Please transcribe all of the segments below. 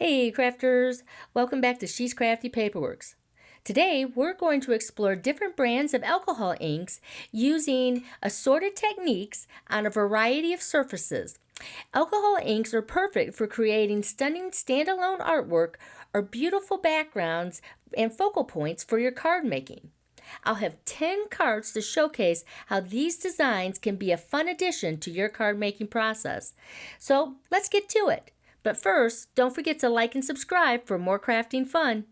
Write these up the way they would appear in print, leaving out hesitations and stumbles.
Hey crafters, welcome back to She's Crafty Paperworks. Today we're going to explore different brands of alcohol inks using assorted techniques on a variety of surfaces. Alcohol inks are perfect for creating stunning standalone artwork or beautiful backgrounds and focal points for your card making. I'll have 10 cards to showcase how these designs can be a fun addition to your card making process. So let's get to it. But first, don't forget to like and subscribe for more crafting fun.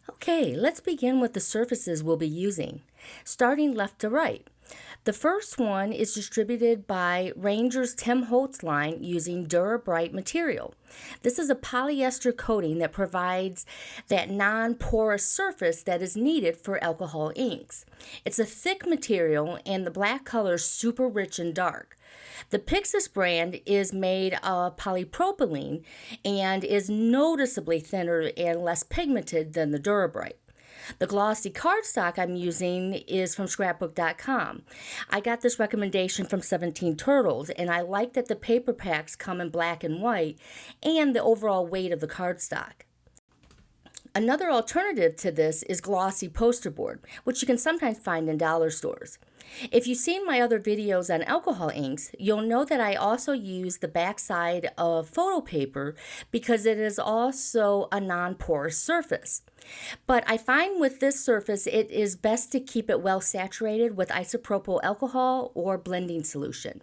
Okay, let's begin with the surfaces we'll be using, starting left to right. The first one is distributed by Ranger's Tim Holtz line using Dura-Bright material. This is a polyester coating that provides that non-porous surface that is needed for alcohol inks. It's a thick material and the black color is super rich and dark. The Pixis brand is made of polypropylene and is noticeably thinner and less pigmented than the Dura-Bright. The glossy cardstock I'm using is from scrapbook.com. I got this recommendation from 17 Turtles, and I like that the paper packs come in black and white and the overall weight of the cardstock. Another alternative to this is glossy poster board, which you can sometimes find in dollar stores. If you've seen my other videos on alcohol inks, you'll know that I also use the backside of photo paper because it is also a non-porous surface. But I find with this surface it is best to keep it well saturated with isopropyl alcohol or blending solution.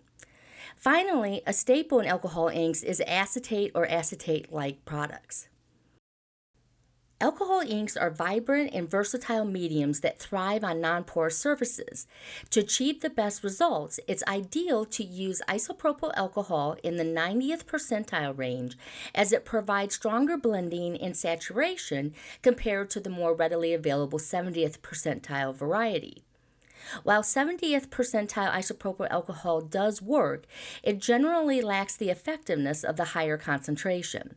Finally, a staple in alcohol inks is acetate or acetate-like products. Alcohol inks are vibrant and versatile mediums that thrive on non-porous surfaces. To achieve the best results, it's ideal to use isopropyl alcohol in the 90th percentile range as it provides stronger blending and saturation compared to the more readily available 70th percentile variety. While 70th percentile isopropyl alcohol does work, it generally lacks the effectiveness of the higher concentration.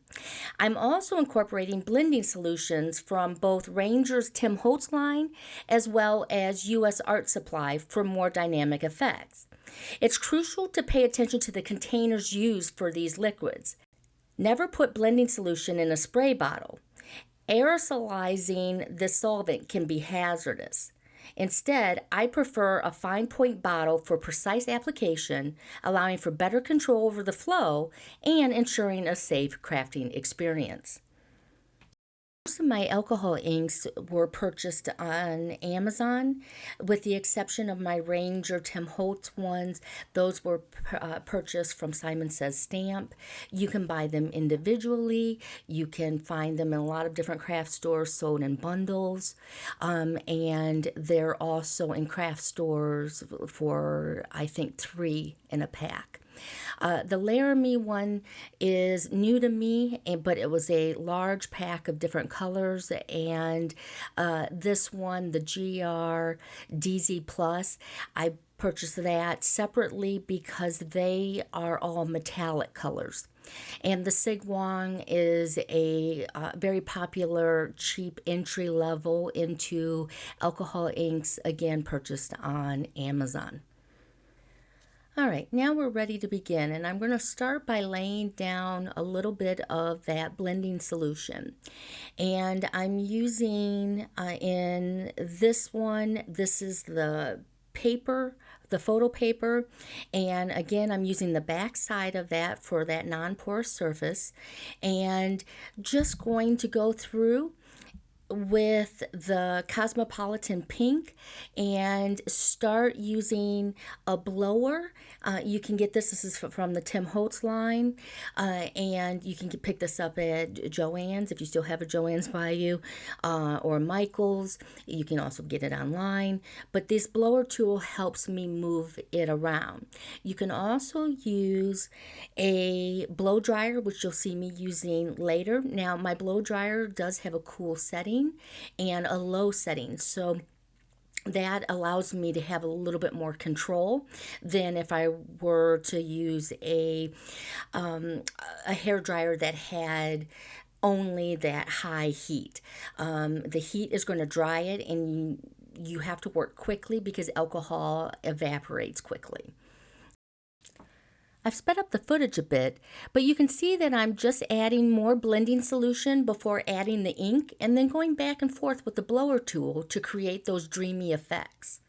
I'm also incorporating blending solutions from both Ranger's Tim Holtz line as well as U.S. Art Supply for more dynamic effects. It's crucial to pay attention to the containers used for these liquids. Never put blending solution in a spray bottle. Aerosolizing the solvent can be hazardous. Instead, I prefer a fine point bottle for precise application, allowing for better control over the flow and ensuring a safe crafting experience. Most of my alcohol inks were purchased on Amazon, with the exception of my Ranger Tim Holtz ones. Those were purchased from Simon Says Stamp. You can buy them individually. You can find them in a lot of different craft stores sold in bundles. And they're also in craft stores for, I think, 3 in a pack. The Laramie one is new to me, but it was a large pack of different colors, and this one, the GR DZ Plus, I purchased that separately because they are all metallic colors. And the Sigwang is a very popular, cheap entry level into alcohol inks, again purchased on Amazon. All right, now we're ready to begin, and I'm going to start by laying down a little bit of that blending solution. And I'm using in this one, this is the paper, the photo paper, and again I'm using the back side of that for that non-porous surface, and just going to go through with the Cosmopolitan Pink and start using a blower. You can get this is from the Tim Holtz line, and you can pick this up at Joann's if you still have a Joann's by you, or Michael's. You can also get it online, but this blower tool helps me move it around. You can also use a blow dryer, which you'll see me using later. Now my blow dryer does have a cool setting and a low setting, so that allows me to have a little bit more control than if I were to use a hair dryer that had only that high heat. The heat is going to dry it, and you have to work quickly because alcohol evaporates quickly. I've sped up the footage a bit, but you can see that I'm just adding more blending solution before adding the ink and then going back and forth with the blower tool to create those dreamy effects.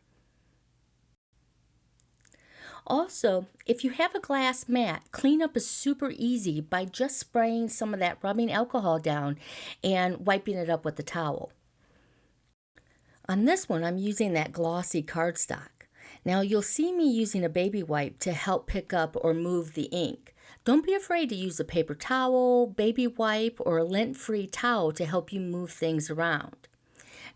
Also, if you have a glass mat, cleanup is super easy by just spraying some of that rubbing alcohol down and wiping it up with a towel. On this one, I'm using that glossy cardstock. Now you'll see me using a baby wipe to help pick up or move the ink. Don't be afraid to use a paper towel, baby wipe, or a lint-free towel to help you move things around.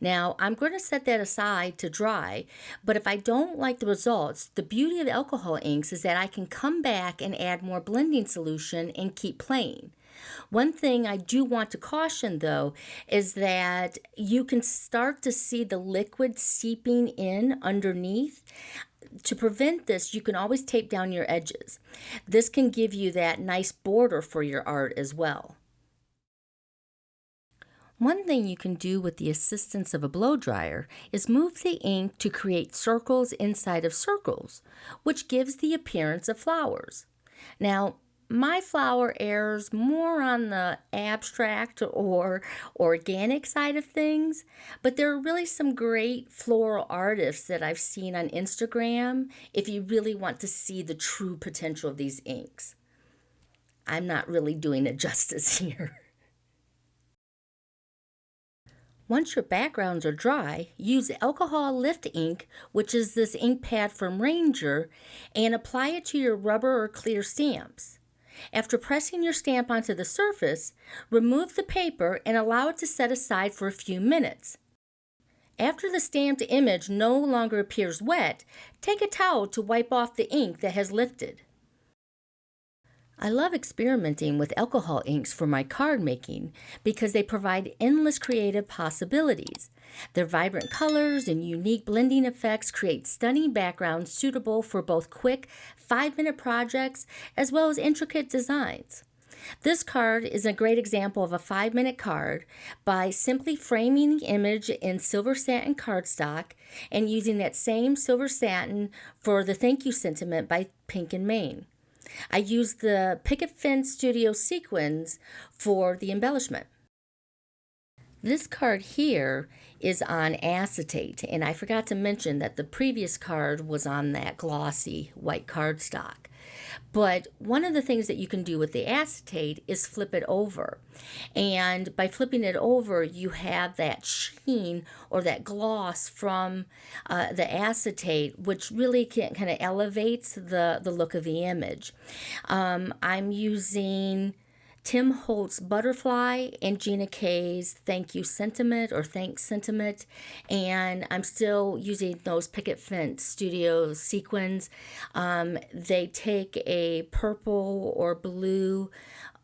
Now I'm going to set that aside to dry, but if I don't like the results, the beauty of alcohol inks is that I can come back and add more blending solution and keep playing. One thing I do want to caution though is that you can start to see the liquid seeping in underneath. To prevent this, you can always tape down your edges. This can give you that nice border for your art as well. One thing you can do with the assistance of a blow dryer is move the ink to create circles inside of circles, which gives the appearance of flowers. Now, my flower errs more on the abstract or organic side of things, but there are really some great floral artists that I've seen on Instagram if you really want to see the true potential of these inks. I'm not really doing it justice here. Once your backgrounds are dry, use alcohol lift ink, which is this ink pad from Ranger, and apply it to your rubber or clear stamps. After pressing your stamp onto the surface, remove the paper and allow it to set aside for a few minutes. After the stamped image no longer appears wet, take a towel to wipe off the ink that has lifted. I love experimenting with alcohol inks for my card making because they provide endless creative possibilities. Their vibrant colors and unique blending effects create stunning backgrounds suitable for both quick 5-minute projects as well as intricate designs. This card is a great example of a 5-minute card by simply framing the image in silver satin cardstock and using that same silver satin for the thank you sentiment by Pink and Main. I used the Picket Fence Studio sequins for the embellishment. This card here is on acetate, and I forgot to mention that the previous card was on that glossy white cardstock. But one of the things that you can do with the acetate is flip it over. And by flipping it over, you have that sheen or that gloss from the acetate, which really kind of elevates the look of the image. I'm using Tim Holt's Butterfly and Gina K's Thank You Sentiment or Thanks Sentiment, and I'm still using those Picket Fence Studio sequins. They take a purple or blue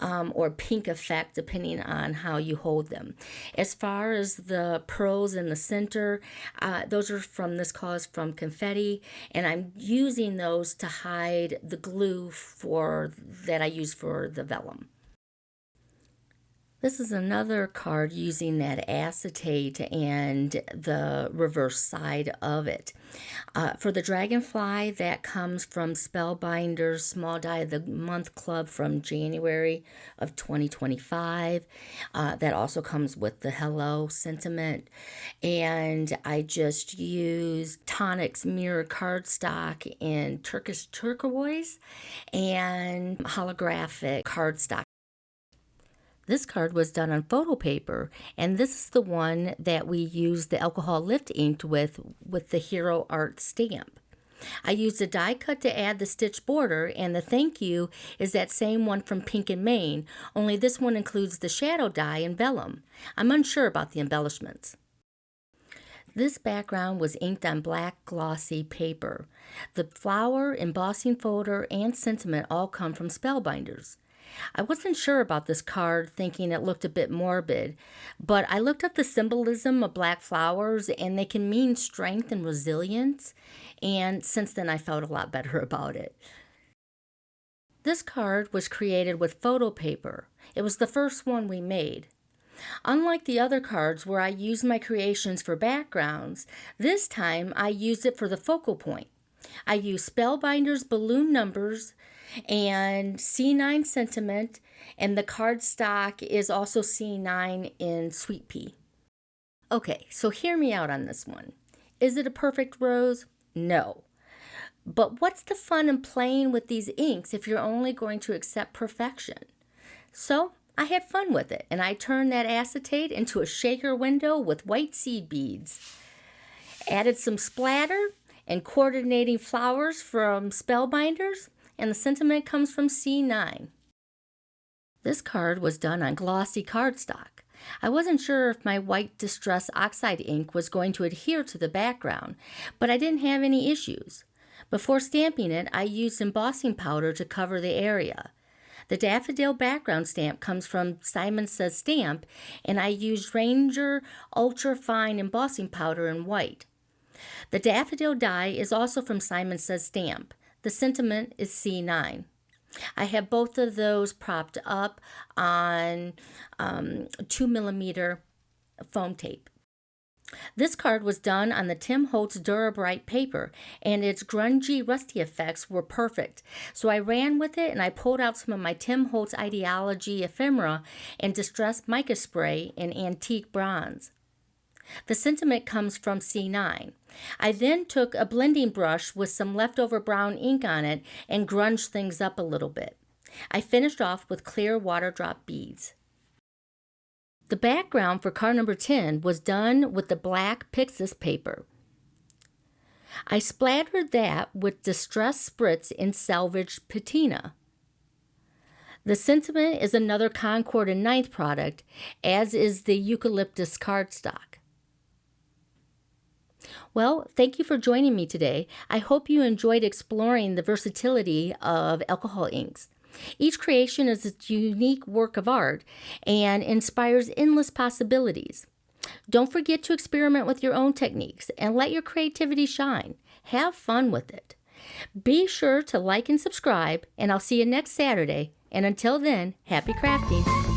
or pink effect depending on how you hold them. As far as the pearls in the center, those are from This Cause from Confetti, and I'm using those to hide the glue that I use for the vellum. This is another card using that acetate and the reverse side of it. For the dragonfly, that comes from Spellbinder's Small Die of the Month Club from January of 2025. That also comes with the Hello sentiment. And I just used Tonic's Mirror cardstock in Turkish turquoise and holographic cardstock. This card was done on photo paper, and this is the one that we used the alcohol lift ink with the Hero Art stamp. I used a die cut to add the stitch border, and the thank you is that same one from Pink and Main, only this one includes the shadow die and vellum. I'm unsure about the embellishments. This background was inked on black glossy paper. The flower, embossing folder, and sentiment all come from Spellbinders. I wasn't sure about this card, thinking it looked a bit morbid, but I looked up the symbolism of black flowers, and they can mean strength and resilience, and since then I felt a lot better about it. This card was created with photo paper. It was the first one we made. Unlike the other cards where I used my creations for backgrounds, this time I used it for the focal point. I use Spellbinder's balloon numbers and C9 sentiment, and the cardstock is also C9 in Sweet Pea. Okay, so hear me out on this one. Is it a perfect rose? No. But what's the fun in playing with these inks if you're only going to accept perfection? So I had fun with it, and I turned that acetate into a shaker window with white seed beads. Added some splatter and coordinating flowers from Spellbinders, and the sentiment comes from C9. This card was done on glossy cardstock. I wasn't sure if my white Distress Oxide ink was going to adhere to the background, but I didn't have any issues. Before stamping it, I used embossing powder to cover the area. The daffodil background stamp comes from Simon Says Stamp, and I used Ranger Ultra Fine embossing powder in white. The daffodil die is also from Simon Says Stamp. The sentiment is C9. I have both of those propped up on 2mm foam tape. This card was done on the Tim Holtz Durabrite paper, and its grungy, rusty effects were perfect. So I ran with it, and I pulled out some of my Tim Holtz Ideology ephemera and distressed mica spray in antique bronze. The sentiment comes from C9. I then took a blending brush with some leftover brown ink on it and grunged things up a little bit. I finished off with clear water drop beads. The background for card number 10 was done with the black Pixis paper. I splattered that with Distress Spritz in Salvage Patina. The sentiment is another Concord and Ninth product, as is the Eucalyptus cardstock. Well, thank you for joining me today. I hope you enjoyed exploring the versatility of alcohol inks. Each creation is a unique work of art and inspires endless possibilities. Don't forget to experiment with your own techniques and let your creativity shine. Have fun with it. Be sure to like and subscribe, and I'll see you next Saturday. And until then, happy crafting.